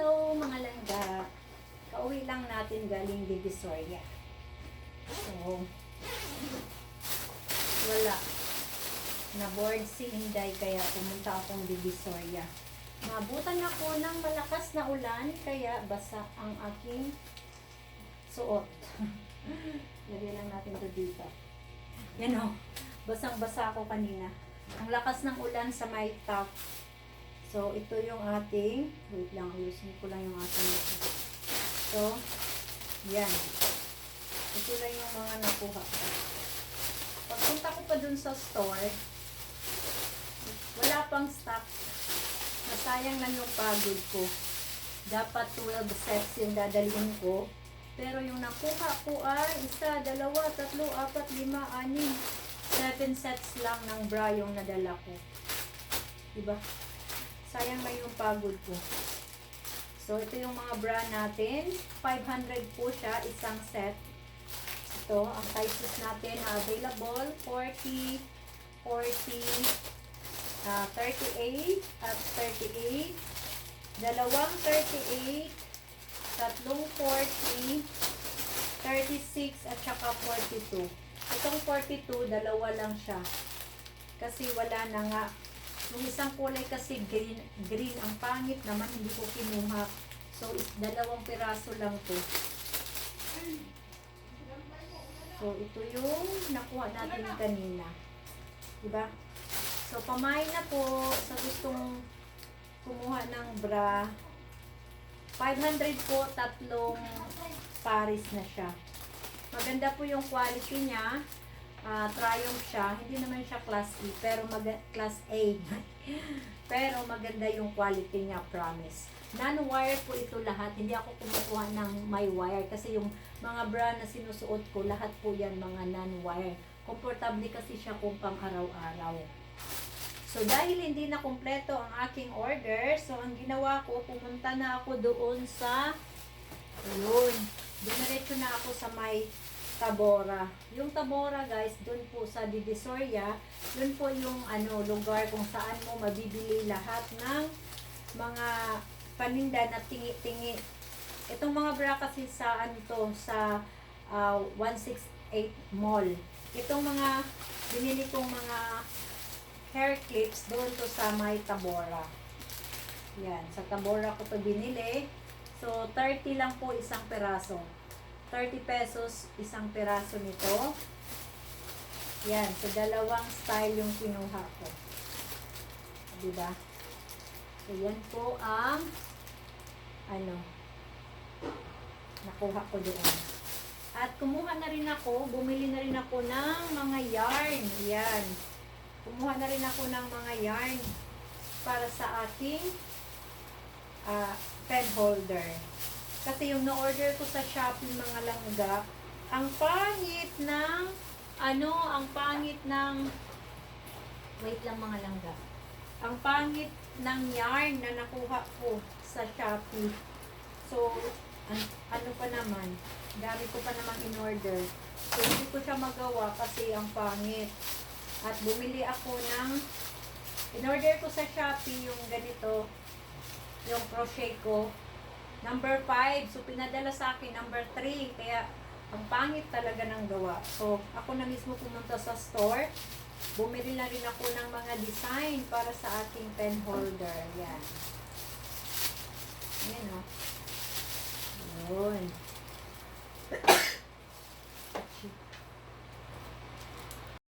Hello mga langga. Kauwi lang natin galing Divisoria. So, wala. Na-board si Inday kaya pumunta akong Divisoria. Nabutan ako ng malakas na ulan kaya basa ang aking suot. Lagyan lang natin ito dito. Yan o. Basang-basa ako kanina. Ang lakas ng ulan sa my top. So, ito yung ating, wait lang, ayusin ko lang yung ating ito. So, yan. Ito lang yung mga nakuha ko. Pagpunta ko pa dun sa store, wala pang stock. Nasayang lang yung pagod ko. Dapat 12 sets yung dadalhin ko. Pero yung nakuha ko ay 1, 2, 3, 4, 5, 6, 7 sets lang ng bra yung nadala ko. Diba? Sayang na yung pagod ko. So, ito yung mga bra natin. 500 po siya, isang set. Ito, ang sizes natin na available, 40, 40, 38 at 38. Dalawang 38, tatlong 40, 36 at saka 42. Itong 42, dalawa lang siya. Kasi wala na nga. Yung isang kulay kasi green ang pangit naman, hindi ko kinuha. So, dalawang piraso lang to. So, ito yung nakuha natin kanina. Diba? So, pamain na po sa gustong kumuha ng bra. 500 po, tatlong pares na siya. Maganda po yung quality niya. Triumph siya. Hindi naman siya class E, pero class A. Pero maganda yung quality niya, promise. Non-wire po ito lahat. Hindi ako kumukuha ng may wire kasi yung mga bra na sinusuot ko, lahat po yan mga non-wire. Komportable kasi siya kung pang araw-araw. So, dahil hindi na kumpleto ang aking order, so ang ginawa ko, pumunta na ako doon sa Diretso na ako sa may Tabora. Yung Tabora, guys, doon po sa Divisoria, doon po yung lugar kung saan mo mabibili lahat ng mga paninda na tingi-tingi. Itong mga bra kasi sa sa 168 Mall. Itong mga binili kong mga hair clips doon to sa may Tabora. Yan, sa Tabora ko to binili. So, 30 lang po isang peraso. 30 pesos isang peraso nito. Yan, so dalawang style yung kinuha ko. Diba? So, yan po ang nakuha ko doon. At kumuha na rin ako, bumili na rin ako ng mga yarn. Yan. Kumuha na rin ako ng mga yarn para sa aking pen holder. Kasi yung na-order ko sa Shopee mga langga, ang pangit ng wait lang mga langga. Ang pangit ng yarn na nakuha ko sa Shopee. So, ano pa naman, dami ko pa naman in-order. So, hindi ko siya magawa kasi ang pangit. At bumili ako in-order ko sa Shopee yung ganito, yung crochet ko. Number 5. So, pinadala sa akin number 3. Kaya, ang pangit talaga ng gawa. So, ako na mismo pumunta sa store. Bumili na rin ako ng mga design para sa aking pen holder. Yan. Yan o.